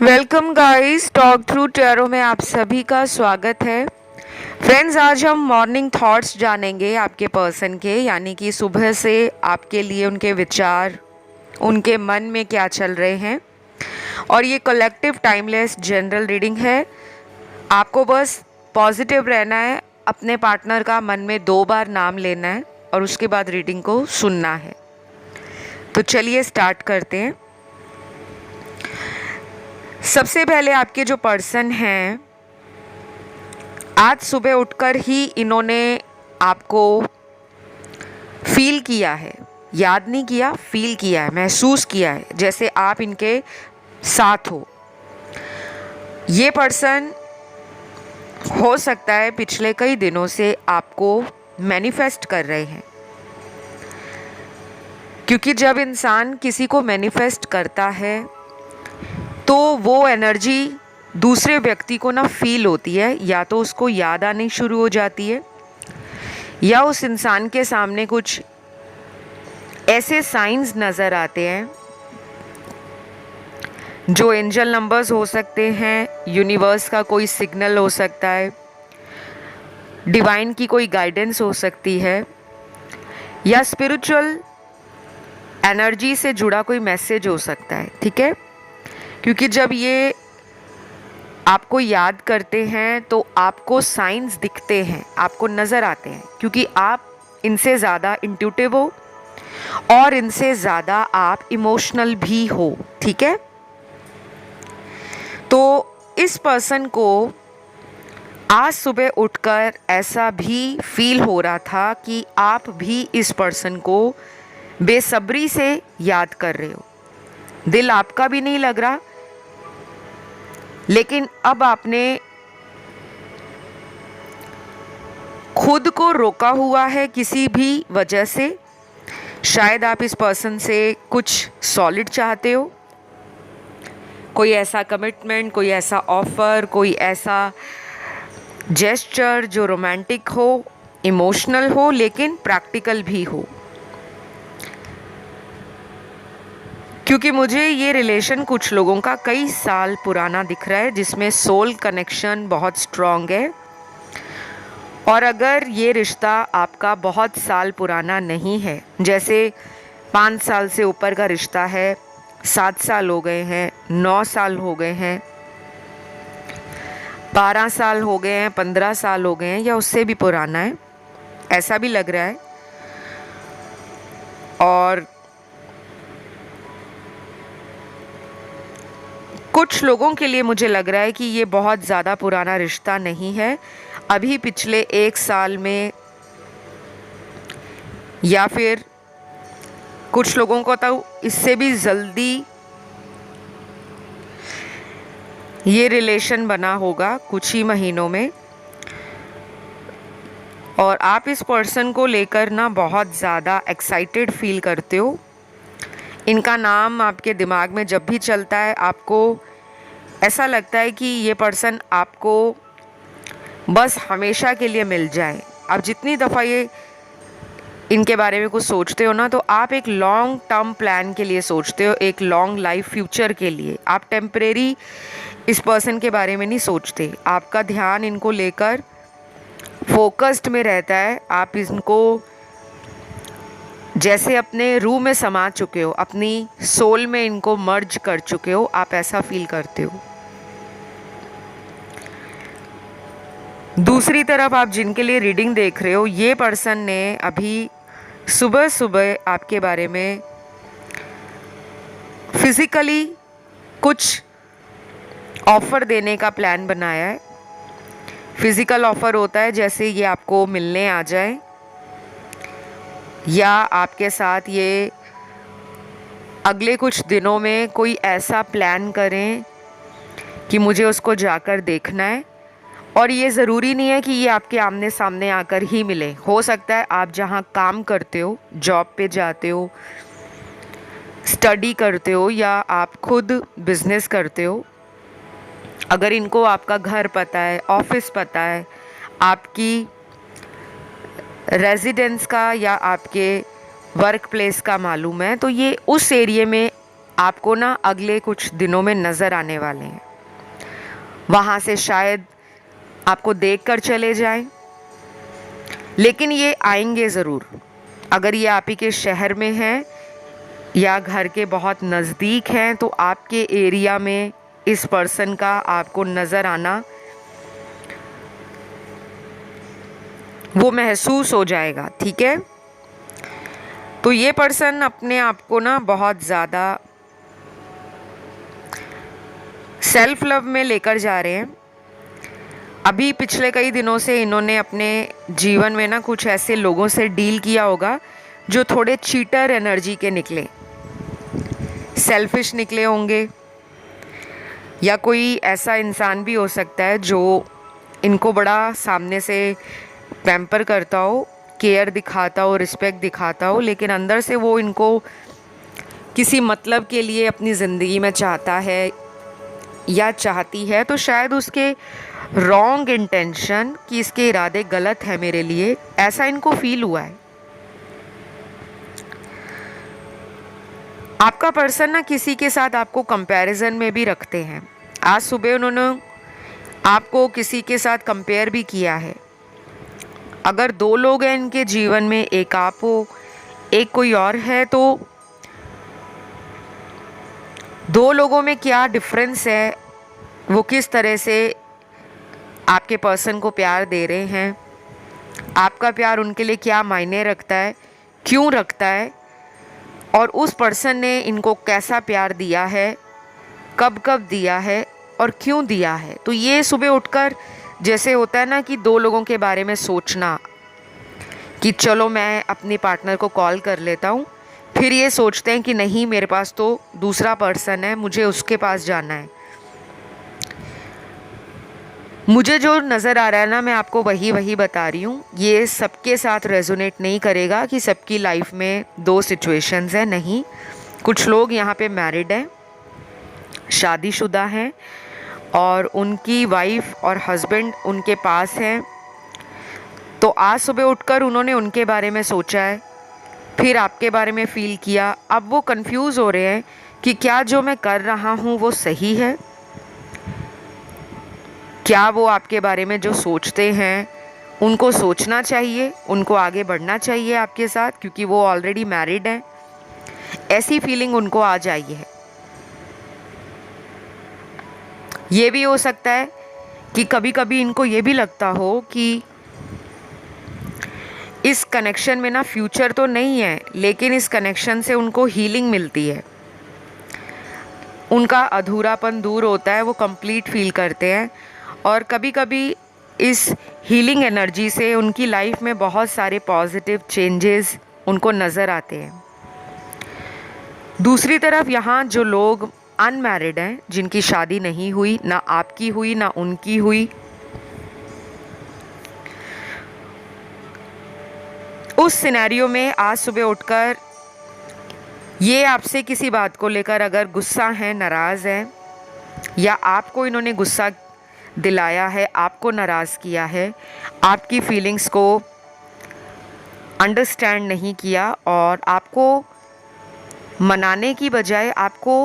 Welcome guys, talk through tarot में आप सभी का स्वागत है। फ्रेंड्स, आज हम मॉर्निंग थॉट्स जानेंगे आपके पर्सन के, यानी कि सुबह से आपके लिए उनके विचार, उनके मन में क्या चल रहे हैं। और ये कलेक्टिव टाइमलेस जनरल रीडिंग है। आपको बस पॉजिटिव रहना है, अपने पार्टनर का मन में 2 बार नाम लेना है और उसके बाद रीडिंग को सुनना है। तो चलिए स्टार्ट करते हैं। सबसे पहले आपके जो पर्सन हैं, आज सुबह उठकर ही इन्होंने आपको फील किया है, याद नहीं किया, फील किया है, महसूस किया है जैसे आप इनके साथ हो। ये पर्सन हो सकता है पिछले कई दिनों से आपको मैनिफेस्ट कर रहे हैं, क्योंकि जब इंसान किसी को मैनिफेस्ट करता है तो वो एनर्जी दूसरे व्यक्ति को ना फील होती है, या तो उसको याद आनी शुरू हो जाती है, या उस इंसान के सामने कुछ ऐसे साइंस नज़र आते हैं जो एंजल नंबर्स हो सकते हैं, यूनिवर्स का कोई सिग्नल हो सकता है, डिवाइन की कोई गाइडेंस हो सकती है, या स्पिरिचुअल एनर्जी से जुड़ा कोई मैसेज हो सकता है। ठीक है, क्योंकि जब ये आपको याद करते हैं तो आपको साइंस दिखते हैं, आपको नज़र आते हैं, क्योंकि आप इनसे ज़्यादा इंट्यूटिव हो और इनसे ज़्यादा आप इमोशनल भी हो। ठीक है, तो इस पर्सन को आज सुबह उठकर ऐसा भी फील हो रहा था कि आप भी इस पर्सन को बेसब्री से याद कर रहे हो। दिल आपका भी नहीं लग रहा, लेकिन अब आपने खुद को रोका हुआ है किसी भी वजह से। शायद आप इस पर्सन से कुछ सॉलिड चाहते हो, कोई ऐसा कमिटमेंट, कोई ऐसा ऑफर, कोई ऐसा जेस्चर जो रोमांटिक हो, इमोशनल हो, लेकिन प्रैक्टिकल भी हो। क्योंकि मुझे ये रिलेशन कुछ लोगों का कई साल पुराना दिख रहा है, जिसमें सोल कनेक्शन बहुत स्ट्रॉन्ग है। और अगर ये रिश्ता आपका बहुत साल पुराना नहीं है, जैसे 5 साल से ऊपर का रिश्ता है, 7 साल हो गए हैं, 9 साल हो गए हैं, 12 साल हो गए हैं, 15 साल हो गए हैं, या उससे भी पुराना है, ऐसा भी लग रहा है। और कुछ लोगों के लिए मुझे लग रहा है कि ये बहुत ज़्यादा पुराना रिश्ता नहीं है, अभी पिछले 1 साल में, या फिर कुछ लोगों को तो इससे भी जल्दी ये रिलेशन बना होगा, कुछ ही महीनों में। और आप इस पर्सन को लेकर ना बहुत ज़्यादा एक्साइटेड फील करते हो। इनका नाम आपके दिमाग में जब भी चलता है, आपको ऐसा लगता है कि ये पर्सन आपको बस हमेशा के लिए मिल जाए। आप जितनी दफ़ा ये इनके बारे में कुछ सोचते हो ना, तो आप एक लॉन्ग टर्म प्लान के लिए सोचते हो, एक लॉन्ग लाइफ फ्यूचर के लिए। आप टेम्परेरी इस पर्सन के बारे में नहीं सोचते। आपका ध्यान इनको लेकर फोकस्ड में रहता है। आप इनको जैसे अपने रूह में समा चुके हो, अपनी सोल में इनको मर्ज कर चुके हो, आप ऐसा फील करते हो। दूसरी तरफ आप जिनके लिए रीडिंग देख रहे हो, ये पर्सन ने अभी सुबह सुबह आपके बारे में फिज़िकली कुछ ऑफ़र देने का प्लान बनाया है। फिज़िकल ऑफ़र होता है जैसे ये आपको मिलने आ जाए, या आपके साथ ये अगले कुछ दिनों में कोई ऐसा प्लान करें कि मुझे उसको जाकर देखना है। और ये ज़रूरी नहीं है कि ये आपके आमने सामने आकर ही मिले। हो सकता है आप जहाँ काम करते हो, जॉब पे जाते हो, स्टडी करते हो, या आप खुद बिजनेस करते हो, अगर इनको आपका घर पता है, ऑफिस पता है, आपकी रेजिडेंस का या आपके वर्क प्लेस का मालूम है, तो ये उस एरिया में आपको ना अगले कुछ दिनों में नज़र आने वाले हैं। वहाँ से शायद आपको देख कर चले जाएं, लेकिन ये आएंगे ज़रूर। अगर ये आप ही के शहर में हैं या घर के बहुत नज़दीक हैं तो आपके एरिया में इस पर्सन का आपको नज़र आना वो महसूस हो जाएगा, ठीक है। तो ये पर्सन अपने आप को ना बहुत ज़्यादा सेल्फ लव में लेकर जा रहे हैं। अभी पिछले कई दिनों से इन्होंने अपने जीवन में ना कुछ ऐसे लोगों से डील किया होगा जो थोड़े चीटर एनर्जी के निकले, सेल्फिश निकले होंगे, या कोई ऐसा इंसान भी हो सकता है जो इनको बड़ा सामने से पैम्पर करता हो, केयर दिखाता हो, रिस्पेक्ट दिखाता हो, लेकिन अंदर से वो इनको किसी मतलब के लिए अपनी ज़िंदगी में चाहता है या चाहती है। तो शायद उसके रॉन्ग इंटेंशन कि इसके इरादे गलत है मेरे लिए, ऐसा इनको फील हुआ है। आपका पर्सन ना किसी के साथ आपको कंपैरिजन में भी रखते हैं। आज सुबह उन्होंने आपको किसी के साथ कंपेयर भी किया है। अगर दो लोग हैं इनके जीवन में, एक आप हो एक कोई और है, तो दो लोगों में क्या डिफरेंस है, वो किस तरह से आपके पर्सन को प्यार दे रहे हैं, आपका प्यार उनके लिए क्या मायने रखता है, क्यों रखता है, और उस पर्सन ने इनको कैसा प्यार दिया है, कब कब दिया है और क्यों दिया है। तो ये सुबह उठकर जैसे होता है ना कि दो लोगों के बारे में सोचना कि चलो मैं अपने पार्टनर को कॉल कर लेता हूँ, फिर ये सोचते हैं कि नहीं मेरे पास तो दूसरा पर्सन है, मुझे उसके पास जाना है। मुझे जो नज़र आ रहा है ना, मैं आपको वही बता रही हूँ। ये सबके साथ रेजोनेट नहीं करेगा कि सबकी लाइफ में दो सिचुएशंस हैं, नहीं। कुछ लोग यहाँ पे मैरिड हैं, शादीशुदा हैं, और उनकी वाइफ और हस्बैंड उनके पास हैं। तो आज सुबह उठकर उन्होंने उनके बारे में सोचा है, फिर आपके बारे में फ़ील किया। अब वो कंफ्यूज हो रहे हैं कि क्या जो मैं कर रहा हूँ वो सही है, क्या वो आपके बारे में जो सोचते हैं उनको सोचना चाहिए, उनको आगे बढ़ना चाहिए आपके साथ, क्योंकि वो ऑलरेडी मैरिड हैं। ऐसी फीलिंग उनको आ जाई है। ये भी हो सकता है कि कभी कभी इनको ये भी लगता हो कि इस कनेक्शन में ना फ्यूचर तो नहीं है, लेकिन इस कनेक्शन से उनको हीलिंग मिलती है, उनका अधूरापन दूर होता है, वो कंप्लीट फील करते हैं। और कभी कभी इस हीलिंग एनर्जी से उनकी लाइफ में बहुत सारे पॉजिटिव चेंजेस उनको नज़र आते हैं। दूसरी तरफ यहाँ जो लोग अनमैरिड हैं, जिनकी शादी नहीं हुई, ना आपकी हुई ना उनकी हुई, उस सिनेरियो में आज सुबह उठकर ये आपसे किसी बात को लेकर अगर गुस्सा है, नाराज़ है, या आपको इन्होंने गुस्सा दिलाया है, आपको नाराज़ किया है, आपकी फीलिंग्स को अंडरस्टैंड नहीं किया और आपको मनाने की बजाय आपको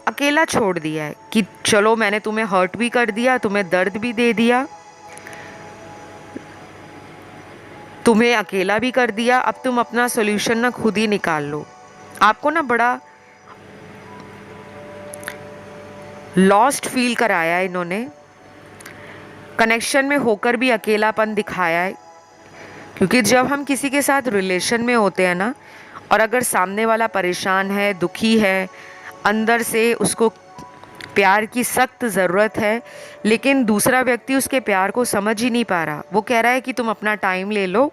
अकेला छोड़ दिया है कि चलो मैंने तुम्हें हर्ट भी कर दिया, तुम्हें दर्द भी दे दिया, तुम्हें अकेला भी कर दिया, अब तुम अपना सॉल्यूशन ना खुद ही निकाल लो। आपको ना बड़ा लॉस्ट फील कराया है इन्होंने, कनेक्शन में होकर भी अकेलापन दिखाया है। क्योंकि जब हम किसी के साथ रिलेशन में होते हैं ना, और अगर सामने वाला परेशान है, दुखी है, अंदर से उसको प्यार की सख्त ज़रूरत है, लेकिन दूसरा व्यक्ति उसके प्यार को समझ ही नहीं पा रहा, वो कह रहा है कि तुम अपना टाइम ले लो,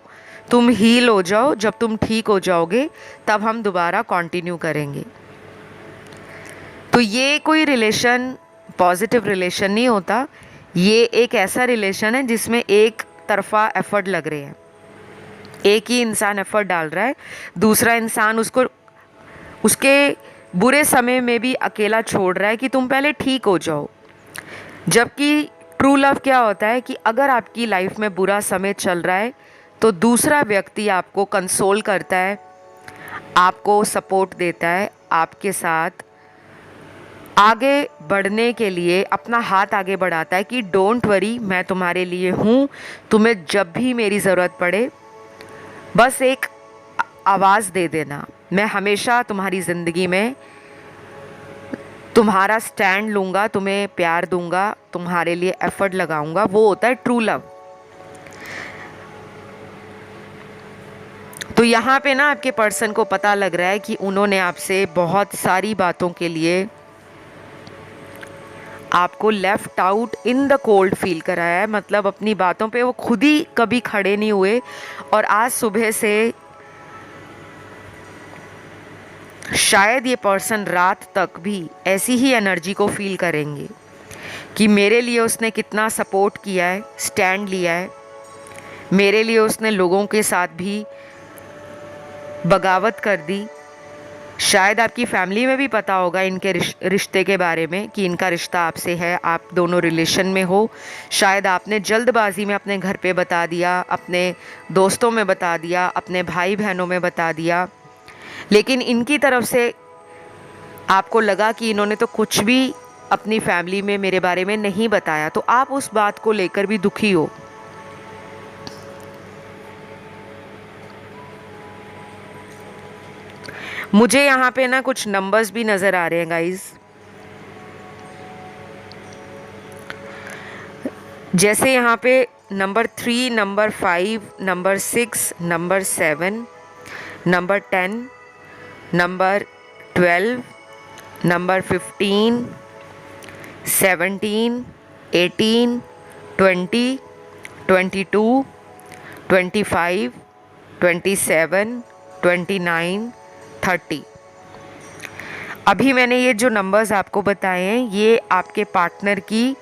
तुम हील हो जाओ, जब तुम ठीक हो जाओगे तब हम दोबारा कंटिन्यू करेंगे। तो ये कोई रिलेशन पॉजिटिव रिलेशन नहीं होता, ये एक ऐसा रिलेशन है जिसमें एक तरफा एफर्ट लग रहे हैं, एक ही इंसान एफर्ट डाल रहा है, दूसरा इंसान उसको उसके बुरे समय में भी अकेला छोड़ रहा है कि तुम पहले ठीक हो जाओ। जबकि ट्रू लव क्या होता है कि अगर आपकी लाइफ में बुरा समय चल रहा है तो दूसरा व्यक्ति आपको कंसोल करता है, आपको सपोर्ट देता है, आपके साथ आगे बढ़ने के लिए अपना हाथ आगे बढ़ाता है कि डोंट वरी, मैं तुम्हारे लिए हूँ, तुम्हें जब भी मेरी ज़रूरत पड़े बस एक आवाज़ दे देना, मैं हमेशा तुम्हारी ज़िंदगी में तुम्हारा स्टैंड लूँगा, तुम्हें प्यार दूँगा, तुम्हारे लिए एफर्ट लगाऊँगा। वो होता है ट्रू लव। तो यहाँ पे ना आपके पर्सन को पता लग रहा है कि उन्होंने आपसे बहुत सारी बातों के लिए आपको left out in the cold feel कराया है। मतलब अपनी बातों पे वो खुद ही कभी खड़े नहीं हुए और आज सुबह से शायद ये पर्सन रात तक भी ऐसी ही एनर्जी को फील करेंगे कि मेरे लिए उसने कितना सपोर्ट किया है, स्टैंड लिया है, मेरे लिए उसने लोगों के साथ भी बगावत कर दी। शायद आपकी फैमिली में भी पता होगा इनके रिश्ते के बारे में कि इनका रिश्ता आपसे है, आप दोनों रिलेशन में हो। शायद आपने जल्दबाजी में अपने घर पे बता दिया, अपने दोस्तों में बता दिया, अपने भाई बहनों में बता दिया, लेकिन इनकी तरफ से आपको लगा कि इन्होंने तो कुछ भी अपनी फैमिली में मेरे बारे में नहीं बताया, तो आप उस बात को लेकर भी दुखी हो। मुझे यहाँ पे ना कुछ नंबर्स भी नज़र आ रहे हैं गाइस, जैसे यहाँ पे number 3, number 5, number 6, number 7, number 10, number 12, number 15, 17, 18, 20, 22, 25, 27, 29, 30। अभी मैंने ये जो नंबर्स आपको बताए हैं ये आपके पार्टनर की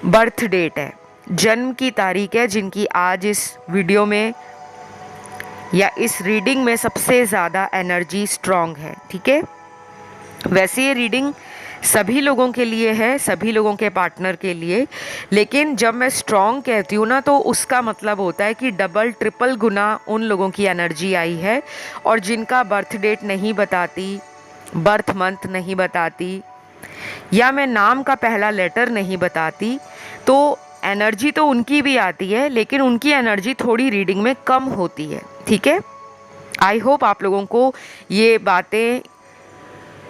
बर्थ डेट है, जन्म की तारीख है, जिनकी आज इस वीडियो में या इस रीडिंग में सबसे ज़्यादा एनर्जी स्ट्रॉन्ग है। ठीक है, वैसे ये रीडिंग सभी लोगों के लिए है, सभी लोगों के पार्टनर के लिए, लेकिन जब मैं स्ट्रॉन्ग कहती हूँ ना तो उसका मतलब होता है कि डबल ट्रिपल गुना उन लोगों की एनर्जी आई है। और जिनका बर्थ डेट नहीं बताती, बर्थ मंथ नहीं बताती, या मैं नाम का पहला लेटर नहीं बताती, तो एनर्जी तो उनकी भी आती है, लेकिन उनकी एनर्जी थोड़ी रीडिंग में कम होती है। ठीक है, आई होप आप लोगों को ये बातें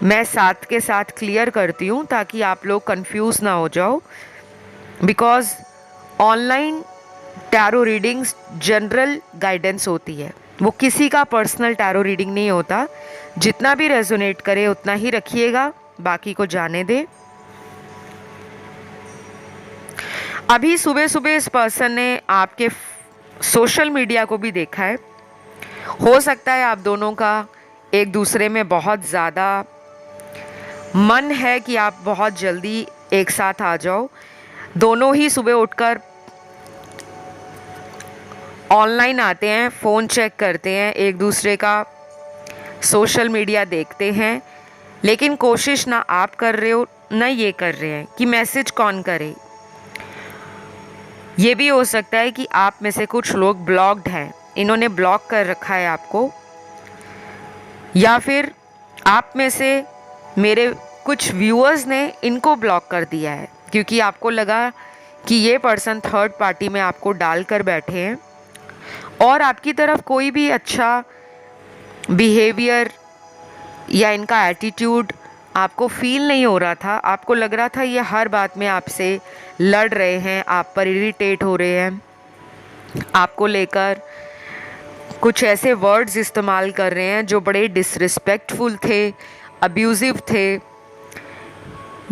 मैं साथ के साथ क्लियर करती हूँ ताकि आप लोग कंफ्यूज ना हो जाओ। Because online tarot readings general guidance होती है, वो किसी का पर्सनल टैरो रीडिंग नहीं होता। जितना भी रेजोनेट करे उतना ही रखिएगा, बाकी को जाने दे। अभी सुबह सुबह इस पर्सन ने आपके सोशल मीडिया को भी देखा है। हो सकता है आप दोनों का एक दूसरे में बहुत ज़्यादा मन है कि आप बहुत जल्दी एक साथ आ जाओ। दोनों ही सुबह उठकर ऑनलाइन आते हैं, फ़ोन चेक करते हैं, एक दूसरे का सोशल मीडिया देखते हैं, लेकिन कोशिश ना आप कर रहे हो ना ये कर रहे हैं कि मैसेज कौन करे। ये भी हो सकता है कि आप में से कुछ लोग ब्लॉक्ड हैं, इन्होंने ब्लॉक कर रखा है आपको, या फिर आप में से मेरे कुछ व्यूअर्स ने इनको ब्लॉक कर दिया है क्योंकि आपको लगा कि ये पर्सन थर्ड पार्टी में आपको डाल कर बैठे हैं और आपकी तरफ कोई भी अच्छा बिहेवियर या इनका एटीट्यूड आपको फील नहीं हो रहा था। आपको लग रहा था ये हर बात में आपसे लड़ रहे हैं, आप पर इरिटेट हो रहे हैं, आपको लेकर कुछ ऐसे वर्ड्स इस्तेमाल कर रहे हैं जो बड़े डिसरिस्पेक्टफुल थे, अब्यूज़िव थे,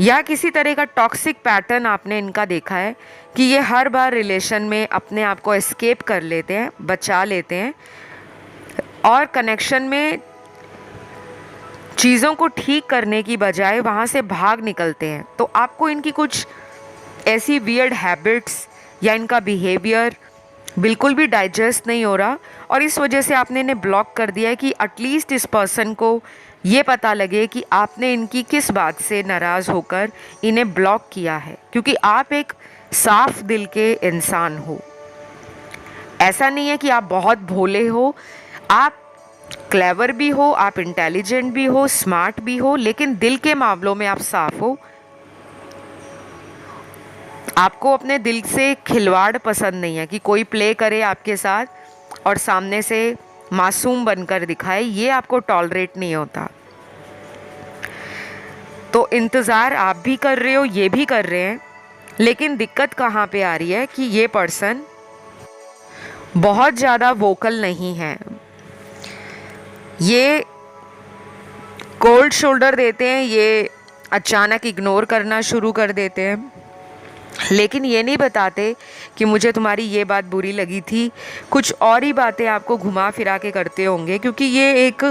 या किसी तरह का टॉक्सिक पैटर्न आपने इनका देखा है कि ये हर बार रिलेशन में अपने आप को एस्केप कर लेते हैं, बचा लेते हैं और कनेक्शन में चीज़ों को ठीक करने की बजाय वहाँ से भाग निकलते हैं। तो आपको इनकी कुछ ऐसी वियर्ड हैबिट्स या इनका बिहेवियर बिल्कुल भी डाइजेस्ट नहीं हो रहा और इस वजह से आपने इन्हें ब्लॉक कर दिया है कि एटलीस्ट इस पर्सन को ये पता लगे कि आपने इनकी किस बात से नाराज़ होकर इन्हें ब्लॉक किया है, क्योंकि आप एक साफ दिल के इंसान हो। ऐसा नहीं है कि आप बहुत भोले हो, आप क्लेवर भी हो, आप इंटेलिजेंट भी हो, स्मार्ट भी हो, लेकिन दिल के मामलों में आप साफ हो। आपको अपने दिल से खिलवाड़ पसंद नहीं है कि कोई प्ले करे आपके साथ और सामने से मासूम बनकर दिखाए, ये आपको टॉलरेट नहीं होता। तो इंतज़ार आप भी कर रहे हो, ये भी कर रहे हैं, लेकिन दिक्कत कहाँ पे आ रही है कि ये पर्सन बहुत ज़्यादा वोकल नहीं है। ये कोल्ड शोल्डर देते हैं, ये अचानक इग्नोर करना शुरू कर देते हैं, लेकिन ये नहीं बताते कि मुझे तुम्हारी ये बात बुरी लगी थी। कुछ और ही बातें आपको घुमा फिरा के करते होंगे, क्योंकि ये एक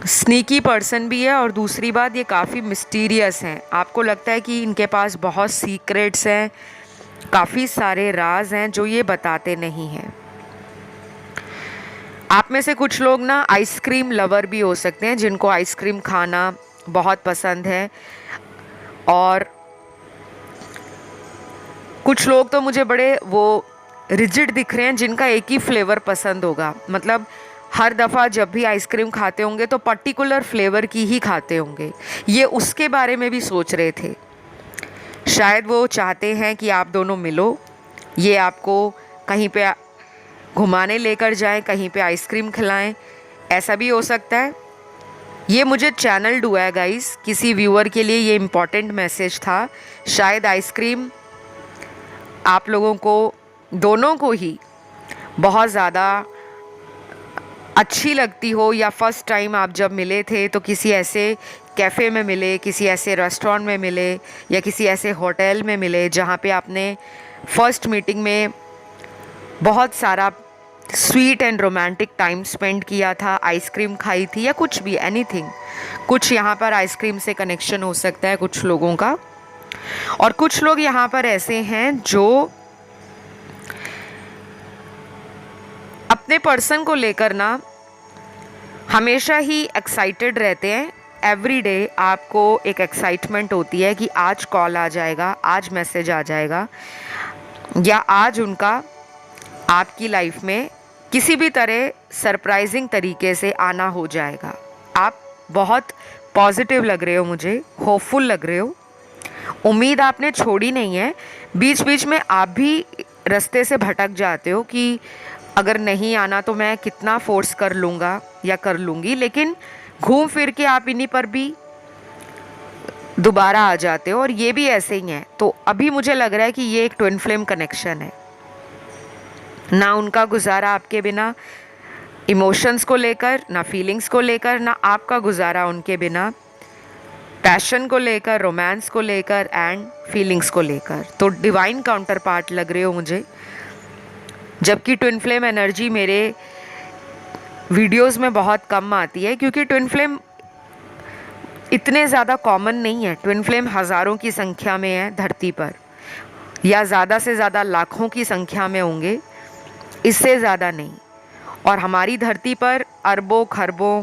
स्नीकी पर्सन भी है और दूसरी बात ये काफ़ी मिस्टीरियस हैं। आपको लगता है कि इनके पास बहुत सीक्रेट्स हैं, काफ़ी सारे राज हैं जो ये बताते नहीं हैं। आप में से कुछ लोग ना आइसक्रीम लवर भी हो सकते हैं, जिनको आइसक्रीम खाना बहुत पसंद है, और कुछ लोग तो मुझे बड़े वो रिजिड दिख रहे हैं जिनका एक ही फ्लेवर पसंद होगा। मतलब हर दफ़ा जब भी आइसक्रीम खाते होंगे तो पर्टिकुलर फ्लेवर की ही खाते होंगे। ये उसके बारे में भी सोच रहे थे। शायद वो चाहते हैं कि आप दोनों मिलो, ये आपको कहीं पे घुमाने लेकर जाएं, कहीं पे आइसक्रीम खिलाएं, ऐसा भी हो सकता है। ये मुझे चैनल्ड हुआ है गाइस, किसी व्यूअर के लिए ये इम्पॉर्टेंट मैसेज था। शायद आइसक्रीम आप लोगों को दोनों को ही बहुत ज़्यादा अच्छी लगती हो, या फर्स्ट टाइम आप जब मिले थे तो किसी ऐसे कैफ़े में मिले, किसी ऐसे रेस्टोरेंट में मिले, या किसी ऐसे होटल में मिले जहाँ पे आपने फर्स्ट मीटिंग में बहुत सारा sweet and romantic time spend किया था, आइसक्रीम खाई थी, या कुछ भी, एनीथिंग। कुछ यहाँ पर आइसक्रीम से कनेक्शन हो सकता है कुछ लोगों का। और कुछ लोग यहाँ पर ऐसे हैं जो अपने पर्सन को लेकर ना हमेशा ही एक्साइटेड रहते हैं। एवरी डे आपको एक एक्साइटमेंट होती है कि आज कॉल आ जाएगा, आज मैसेज आ जाएगा, या आज उनका आपकी लाइफ में किसी भी तरह सरप्राइजिंग तरीके से आना हो जाएगा। आप बहुत पॉजिटिव लग रहे हो, मुझे होपफुल लग रहे हो। उम्मीद आपने छोड़ी नहीं है। बीच बीच में आप भी रास्ते से भटक जाते हो कि अगर नहीं आना तो मैं कितना फोर्स कर लूँगा या कर लूँगी, लेकिन घूम फिर के आप इन्हीं पर भी दोबारा आ जाते हो, और ये भी ऐसे ही हैं। तो अभी मुझे लग रहा है कि ये एक ट्विन फ्लेम कनेक्शन है। ना उनका गुजारा आपके बिना इमोशंस को लेकर, ना फीलिंग्स को लेकर, ना आपका गुजारा उनके बिना पैशन को लेकर, रोमांस को लेकर एंड फीलिंग्स को लेकर। तो डिवाइन काउंटर पार्ट लग रहे हो मुझे। जबकि ट्विन फ्लेम एनर्जी मेरे वीडियोस में बहुत कम आती है, क्योंकि ट्विन फ्लेम इतने ज़्यादा कॉमन नहीं है। ट्विन फ्लेम हज़ारों की संख्या में है धरती पर, या ज़्यादा से ज़्यादा लाखों की संख्या में होंगे, इससे ज़्यादा नहीं। और हमारी धरती पर अरबों खरबों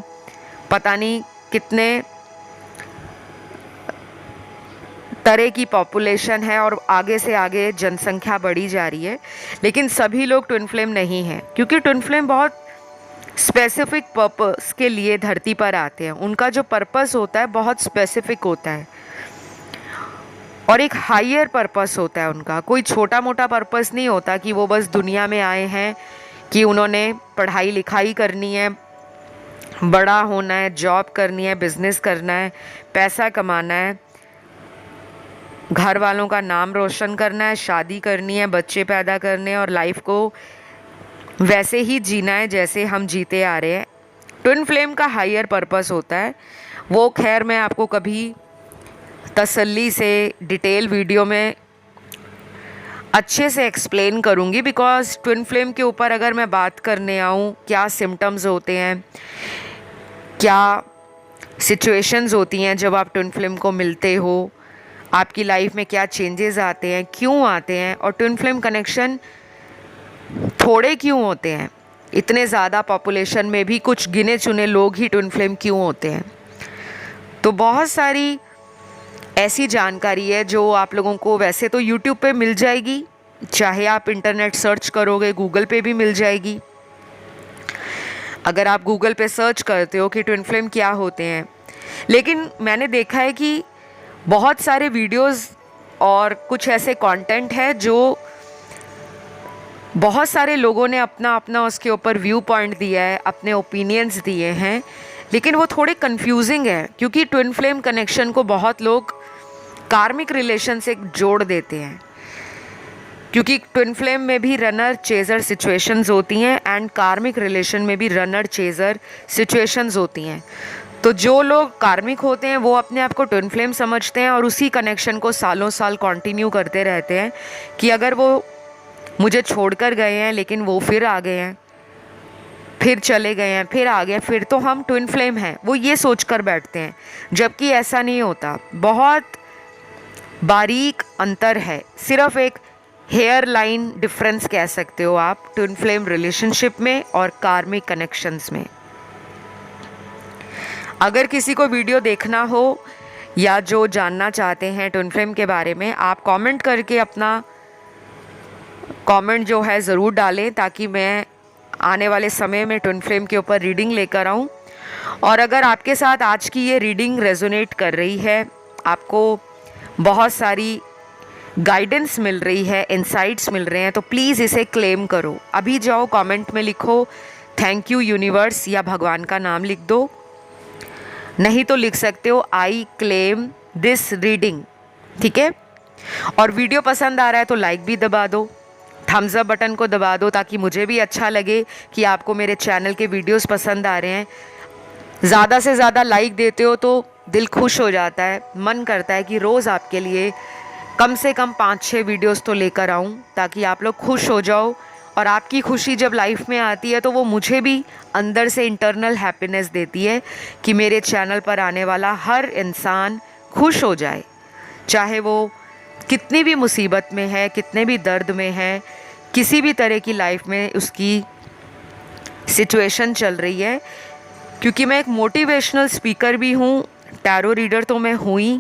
पता नहीं कितने तरह की पॉपुलेशन है, और आगे से आगे जनसंख्या बढ़ी जा रही है, लेकिन सभी लोग ट्विन फ्लेम नहीं हैं, क्योंकि ट्विन फ्लेम बहुत स्पेसिफिक पर्पस के लिए धरती पर आते हैं। उनका जो पर्पस होता है बहुत स्पेसिफिक होता है, और एक हायर पर्पस होता है उनका। कोई छोटा मोटा पर्पस नहीं होता कि वो बस दुनिया में आए हैं कि उन्होंने पढ़ाई लिखाई करनी है, बड़ा होना है, जॉब करनी है, बिजनेस करना है, पैसा कमाना है, घर वालों का नाम रोशन करना है, शादी करनी है, बच्चे पैदा करने हैं, और लाइफ को वैसे ही जीना है जैसे हम जीते आ रहे हैं। ट्विन फ्लेम का हायर पर्पस होता है वो। खैर मैं आपको कभी तसल्ली से डिटेल वीडियो में अच्छे से एक्सप्लेन करूँगी, बिकॉज़ ट्विन फ्लेम के ऊपर अगर मैं बात करने आऊँ, क्या सिम्टम्स होते हैं, क्या सिचुएशंस होती हैं जब आप ट्विन फ्लेम को मिलते हो, आपकी लाइफ में क्या चेंजेस आते हैं, क्यों आते हैं, और ट्विन फ्लेम कनेक्शन थोड़े क्यों होते हैं, इतने ज़्यादा पॉपुलेशन में भी कुछ गिने चुने लोग ही ट्विन फ्लेम क्यों होते हैं। तो बहुत सारी ऐसी जानकारी है जो आप लोगों को वैसे तो यूट्यूब पे मिल जाएगी, चाहे आप इंटरनेट सर्च करोगे, गूगल पे भी मिल जाएगी। अगर आप गूगल पे सर्च करते हो कि ट्विन फ्लेम क्या होते हैं, लेकिन मैंने देखा है कि बहुत सारे वीडियोस और कुछ ऐसे कंटेंट है जो बहुत सारे लोगों ने अपना अपना उसके ऊपर व्यू पॉइंट दिया है, अपने ओपिनियंस दिए हैं, लेकिन वो थोड़े कंफ्यूजिंग है क्योंकि ट्विन फ्लेम कनेक्शन को बहुत लोग कार्मिक रिलेशन से जोड़ देते हैं, क्योंकि ट्विन फ्लेम में भी रनर चेज़र सिचुएशंस होती हैं एंड कार्मिक रिलेशन में भी रनर चेज़र सिचुएशंस होती हैं। तो जो लोग कार्मिक होते हैं वो अपने आप को ट्विन फ्लेम समझते हैं और उसी कनेक्शन को सालों साल कंटिन्यू करते रहते हैं कि अगर वो मुझे छोड़कर गए हैं लेकिन वो फिर आ गए हैं, फिर चले गए हैं, फिर आ गए, फिर तो हम ट्विन फ्लेम हैं, वो ये सोचकर बैठते हैं, जबकि ऐसा नहीं होता। बहुत बारीक अंतर है, सिर्फ एक हेयर लाइन डिफरेंस कह सकते हो आप ट्विन फ्लेम रिलेशनशिप में और कार्मिक कनेक्शंस में। अगर किसी को वीडियो देखना हो या जो जानना चाहते हैं ट्विन फ्लेम के बारे में, आप कमेंट करके अपना कमेंट जो है ज़रूर डालें ताकि मैं आने वाले समय में ट्विन फ्लेम के ऊपर रीडिंग लेकर आऊँ। और अगर आपके साथ आज की ये रीडिंग रेजोनेट कर रही है, आपको बहुत सारी गाइडेंस मिल रही है, इनसाइट्स मिल रहे हैं, तो प्लीज़ इसे क्लेम करो। अभी जाओ कमेंट में लिखो थैंक यू यूनिवर्स या भगवान का नाम लिख दो, नहीं तो लिख सकते हो आई क्लेम दिस रीडिंग, ठीक है। और वीडियो पसंद आ रहा है तो लाइक भी दबा दो, थम्स अप बटन को दबा दो ताकि मुझे भी अच्छा लगे कि आपको मेरे चैनल के वीडियोस पसंद आ रहे हैं। ज़्यादा से ज़्यादा लाइक देते हो तो दिल खुश हो जाता है, मन करता है कि रोज़ आपके लिए कम से कम 5-6 वीडियोस तो लेकर आऊँ ताकि आप लोग खुश हो जाओ। और आपकी खुशी जब लाइफ में आती है तो वो मुझे भी अंदर से इंटरनल हैप्पीनेस देती है कि मेरे चैनल पर आने वाला हर इंसान खुश हो जाए, चाहे वो कितनी भी मुसीबत में है, कितने भी दर्द में है, किसी भी तरह की लाइफ में उसकी सिचुएशन चल रही है। क्योंकि मैं एक मोटिवेशनल स्पीकर भी हूँ, टैरो रीडर तो मैं हूँ ही,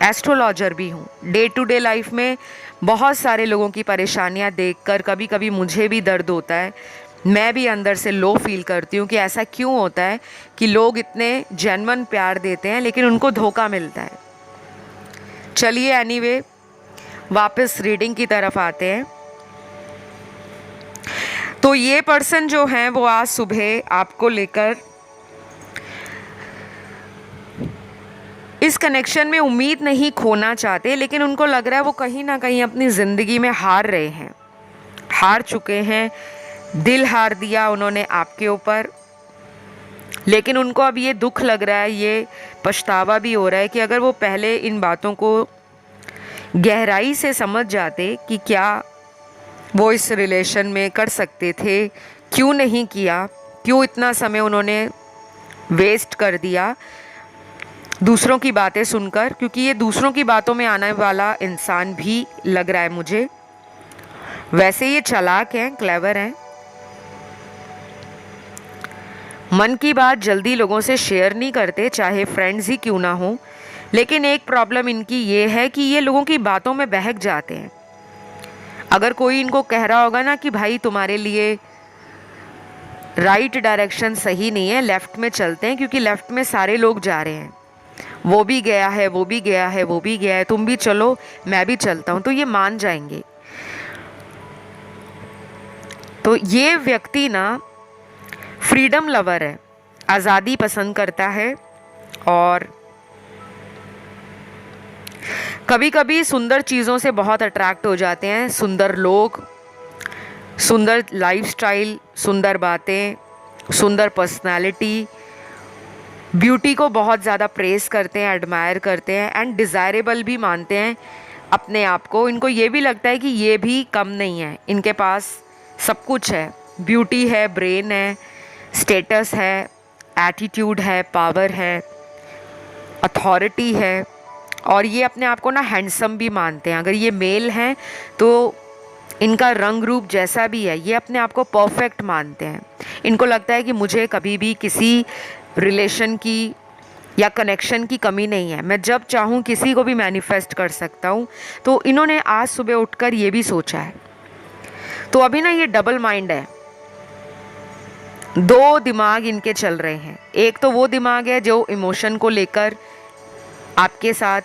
एस्ट्रोलॉजर भी हूँ। डे टू डे लाइफ में बहुत सारे लोगों की परेशानियाँ देखकर कभी कभी मुझे भी दर्द होता है, मैं भी अंदर से लो फील करती हूँ कि ऐसा क्यों होता है कि लोग इतने जेन्युइन प्यार देते हैं लेकिन उनको धोखा मिलता है। चलिए एनीवे वापस रीडिंग की तरफ आते हैं। तो ये पर्सन जो हैं वो आज सुबह आपको लेकर इस कनेक्शन में उम्मीद नहीं खोना चाहते, लेकिन उनको लग रहा है वो कहीं ना कहीं अपनी ज़िंदगी में हार रहे हैं, हार चुके हैं, दिल हार दिया उन्होंने आपके ऊपर। लेकिन उनको अब ये दुख लग रहा है, ये पछतावा भी हो रहा है कि अगर वो पहले इन बातों को गहराई से समझ जाते कि क्या वो इस रिलेशन में कर सकते थे, क्यों नहीं किया, क्यों इतना समय उन्होंने वेस्ट कर दिया दूसरों की बातें सुनकर। क्योंकि ये दूसरों की बातों में आने वाला इंसान भी लग रहा है मुझे। वैसे ये चालाक हैं, क्लेवर हैं, मन की बात जल्दी लोगों से शेयर नहीं करते, चाहे फ्रेंड्स ही क्यों ना हो। लेकिन एक प्रॉब्लम इनकी ये है कि ये लोगों की बातों में बहक जाते हैं। अगर कोई इनको कह रहा होगा ना कि भाई तुम्हारे लिए राइट डायरेक्शन सही नहीं है, लेफ़्ट में चलते हैं क्योंकि लेफ़्ट में सारे लोग जा रहे हैं, वो भी गया है, वो भी गया है, वो भी गया है, तुम भी चलो, मैं भी चलता हूँ, तो ये मान जाएंगे। तो ये व्यक्ति ना फ्रीडम लवर है, आज़ादी पसंद करता है और कभी कभी सुंदर चीज़ों से बहुत अट्रैक्ट हो जाते हैं। सुंदर लोग, सुंदर लाइफस्टाइल, सुंदर बातें, सुंदर पर्सनालिटी, ब्यूटी को बहुत ज़्यादा प्रेस करते हैं, एडमायर करते हैं एंड डिज़ायरेबल भी मानते हैं अपने आप को। इनको ये भी लगता है कि ये भी कम नहीं है, इनके पास सब कुछ है, ब्यूटी है, ब्रेन है, स्टेटस है, एटीट्यूड है, पावर है, अथॉरिटी है। और ये अपने आप को ना हैंडसम भी मानते हैं। अगर ये मेल हैं तो इनका रंग रूप जैसा भी है, ये अपने आप को परफेक्ट मानते हैं। इनको लगता है कि मुझे कभी भी किसी रिलेशन की या कनेक्शन की कमी नहीं है, मैं जब चाहूँ किसी को भी मैनिफेस्ट कर सकता हूँ। तो इन्होंने आज सुबह उठकर ये भी सोचा है। तो अभी ना ये डबल माइंड है, दो दिमाग इनके चल रहे हैं। एक तो वो दिमाग है जो इमोशन को लेकर आपके साथ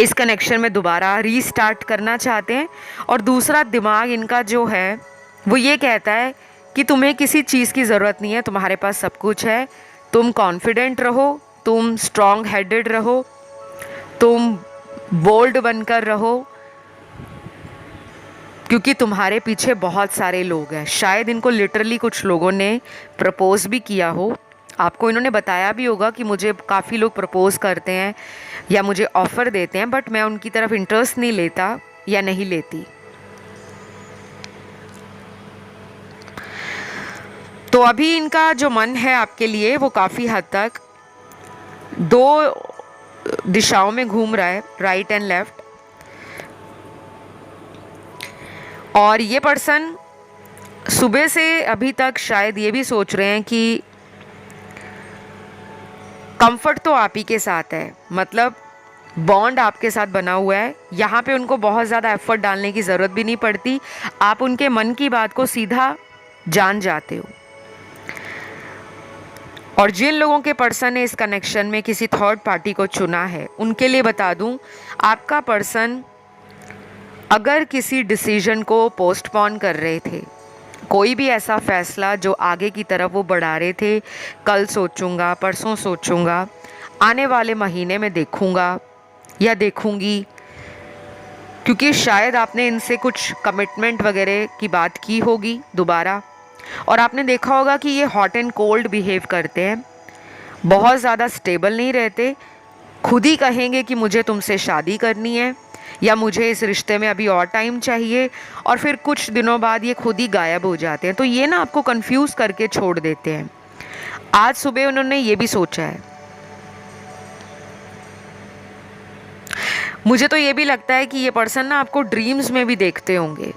इस कनेक्शन में दोबारा रीस्टार्ट करना चाहते हैं, और दूसरा दिमाग इनका जो है वो ये कहता है कि तुम्हें किसी चीज़ की ज़रूरत नहीं है, तुम्हारे पास सब कुछ है, तुम कॉन्फिडेंट रहो, तुम स्ट्रॉन्ग हेडेड रहो, तुम बोल्ड बनकर रहो, क्योंकि तुम्हारे पीछे बहुत सारे लोग हैं। शायद इनको लिटरली कुछ लोगों ने प्रपोज भी किया हो, आपको इन्होंने बताया भी होगा कि मुझे काफ़ी लोग प्रपोज करते हैं या मुझे ऑफ़र देते हैं, बट मैं उनकी तरफ इंटरेस्ट नहीं लेता या नहीं लेती। तो अभी इनका जो मन है आपके लिए वो काफ़ी हद तक दो दिशाओं में घूम रहा है, राइट एंड लेफ्ट। और ये पर्सन सुबह से अभी तक शायद ये भी सोच रहे हैं कि कंफर्ट तो आप ही के साथ है, मतलब बॉन्ड आपके साथ बना हुआ है, यहाँ पे उनको बहुत ज़्यादा एफर्ट डालने की ज़रूरत भी नहीं पड़ती, आप उनके मन की बात को सीधा जान जाते हो। और जिन लोगों के पर्सन ने इस कनेक्शन में किसी थर्ड पार्टी को चुना है, उनके लिए बता दूं, आपका पर्सन अगर किसी डिसीजन को पोस्टपोन कर रहे थे, कोई भी ऐसा फैसला जो आगे की तरफ वो बढ़ा रहे थे, कल सोचूंगा, परसों सोचूंगा, आने वाले महीने में देखूंगा या देखूंगी, क्योंकि शायद आपने इनसे कुछ कमिटमेंट वगैरह की बात की होगी दोबारा, और आपने देखा होगा कि ये हॉट एंड कोल्ड बिहेव करते हैं, बहुत ज़्यादा स्टेबल नहीं रहते, खुद ही कहेंगे कि मुझे तुमसे शादी करनी है या मुझे इस रिश्ते में अभी और टाइम चाहिए, और फिर कुछ दिनों बाद ये खुद ही गायब हो जाते हैं। तो ये ना आपको कंफ्यूज करके छोड़ देते हैं। आज सुबह उन्होंने ये भी सोचा है। मुझे तो ये भी लगता है कि ये पर्सन ना आपको ड्रीम्स में भी देखते होंगे।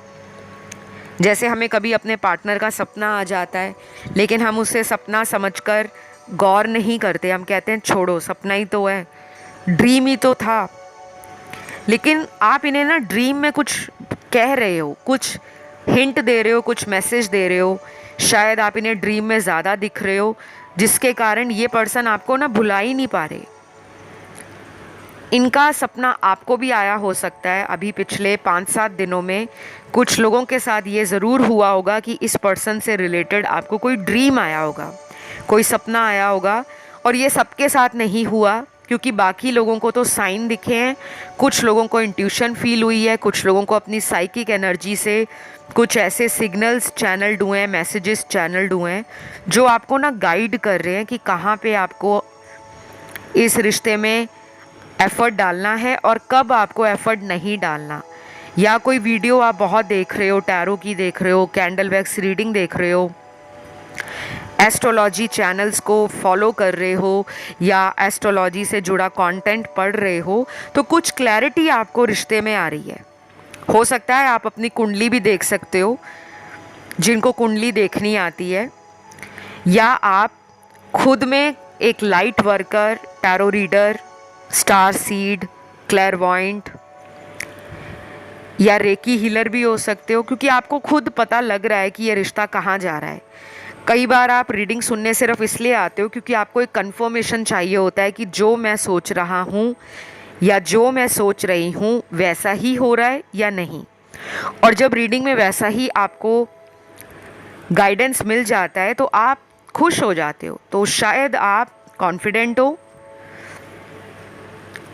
जैसे हमें कभी अपने पार्टनर का सपना आ जाता है, लेकिन हम उसे सपना समझकर गौर नहीं करते, हम कहते हैं छोड़ो, सपना ही तो है, ड्रीम ही तो था। लेकिन आप इन्हें ना ड्रीम में कुछ कह रहे हो, कुछ हिंट दे रहे हो, कुछ मैसेज दे रहे हो, शायद आप इन्हें ड्रीम में ज़्यादा दिख रहे हो, जिसके कारण ये पर्सन आपको ना भुला ही नहीं पा रहे। इनका सपना आपको भी आया हो सकता है। अभी पिछले 5-7 दिनों में कुछ लोगों के साथ ये ज़रूर हुआ होगा कि इस पर्सन से रिलेटेड आपको कोई ड्रीम आया होगा, कोई सपना आया होगा, और ये सबके साथ नहीं हुआ, क्योंकि बाकी लोगों को तो साइन दिखे हैं, कुछ लोगों को इंट्यूशन फील हुई है, कुछ लोगों को अपनी साइकिक एनर्जी से कुछ ऐसे सिग्नल्स चैनल्ड हुए हैं, मैसेजेस चैनल्ड हुए हैं, जो आपको ना गाइड कर रहे हैं कि कहाँ पे आपको इस रिश्ते में एफ़र्ट डालना है और कब आपको एफ़र्ट नहीं डालना। या कोई वीडियो आप बहुत देख रहे हो, टैरो की देख रहे हो, कैंडल वैक्स रीडिंग देख रहे हो, एस्ट्रोलॉजी चैनल्स को फॉलो कर रहे हो, या एस्ट्रोलॉजी से जुड़ा कंटेंट पढ़ रहे हो, तो कुछ क्लैरिटी आपको रिश्ते में आ रही है। हो सकता है आप अपनी कुंडली भी देख सकते हो, जिनको कुंडली देखनी आती है, या आप खुद में एक light worker, tarot reader, star seed, clairvoyant या रेकी हीलर भी हो सकते हो, क्योंकि आपको खुद पता लग रहा है कि ये रिश्ता कहाँ जा रहा है। कई बार आप रीडिंग सुनने सिर्फ इसलिए आते हो क्योंकि आपको एक कंफर्मेशन चाहिए होता है कि जो मैं सोच रहा हूँ या जो मैं सोच रही हूँ वैसा ही हो रहा है या नहीं। और जब रीडिंग में वैसा ही आपको गाइडेंस मिल जाता है तो आप खुश हो जाते हो, तो शायद आप कॉन्फिडेंट हो,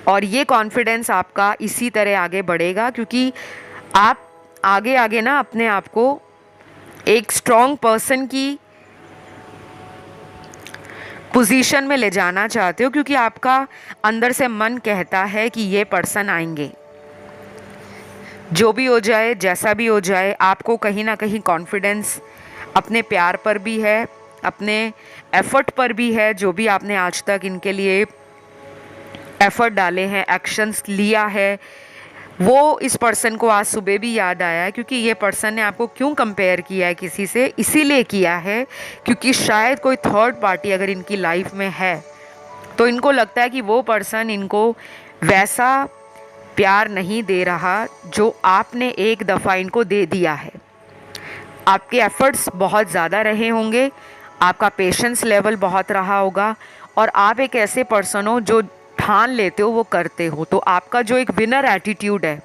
और ये कॉन्फिडेंस आपका इसी तरह आगे बढ़ेगा, क्योंकि आप आगे आगे ना अपने आप को एक स्ट्रॉन्ग पर्सन की पोजीशन में ले जाना चाहते हो, क्योंकि आपका अंदर से मन कहता है कि ये पर्सन आएंगे, जो भी हो जाए, जैसा भी हो जाए। आपको कहीं ना कहीं कॉन्फिडेंस अपने प्यार पर भी है, अपने एफर्ट पर भी है, जो भी आपने आज तक इनके लिए एफर्ट डाले हैं, एक्शंस लिया है, वो इस पर्सन को आज सुबह भी याद आया है। क्योंकि ये पर्सन ने आपको क्यों कंपेयर किया है किसी से, इसीलिए किया है क्योंकि शायद कोई थर्ड पार्टी अगर इनकी लाइफ में है तो इनको लगता है कि वो पर्सन इनको वैसा प्यार नहीं दे रहा जो आपने एक दफ़ा इनको दे दिया है। आपके एफर्ट्स बहुत ज़्यादा रहे होंगे, आपका पेशेंस लेवल बहुत रहा होगा, और आप एक ऐसे पर्सन हो जो ठान लेते हो वो करते हो। तो आपका जो एक विनर एटीट्यूड है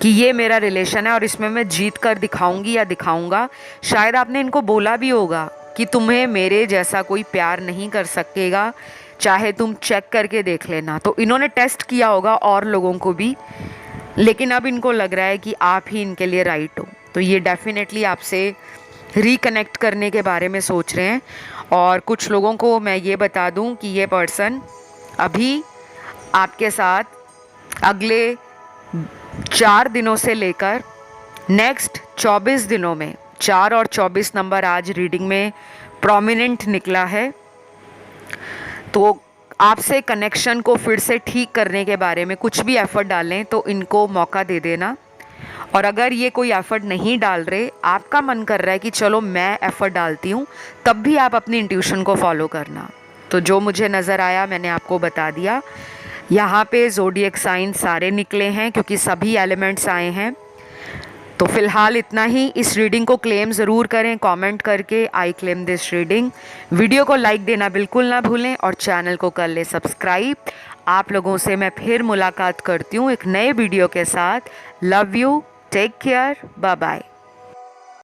कि ये मेरा रिलेशन है और इसमें मैं जीत कर दिखाऊंगी या दिखाऊंगा। शायद आपने इनको बोला भी होगा कि तुम्हें मेरे जैसा कोई प्यार नहीं कर सकेगा, चाहे तुम चेक करके देख लेना। तो इन्होंने टेस्ट किया होगा और लोगों को भी, लेकिन अब इनको लग रहा है कि आप ही इनके लिए राइट हो। तो ये डेफिनेटली आपसे रिकनेक्ट करने के बारे में सोच रहे हैं। और कुछ लोगों को मैं ये बता दूं कि ये पर्सन अभी आपके साथ अगले 4 दिनों से लेकर नेक्स्ट 24 दिनों में, 4 और 24 नंबर आज रीडिंग में प्रोमिनेंट निकला है, तो आपसे कनेक्शन को फिर से ठीक करने के बारे में कुछ भी एफर्ट डालें तो इनको मौका दे देना। और अगर ये कोई एफर्ट नहीं डाल रहे, आपका मन कर रहा है कि चलो मैं एफर्ट डालती हूँ, तब भी आप अपनी इंट्यूशन को फॉलो करना। तो जो मुझे नज़र आया मैंने आपको बता दिया। यहाँ पे ज़ोडिएक साइन सारे निकले हैं क्योंकि सभी एलिमेंट्स आए हैं। तो फिलहाल इतना ही। इस रीडिंग को क्लेम ज़रूर करें कमेंट करके, I claim this reading. Video को लाइक देना बिल्कुल ना भूलें और चैनल को कर लें सब्सक्राइब। आप लोगों से मैं फिर मुलाकात करती हूँ एक नए वीडियो के साथ। Love you, take care, bye bye.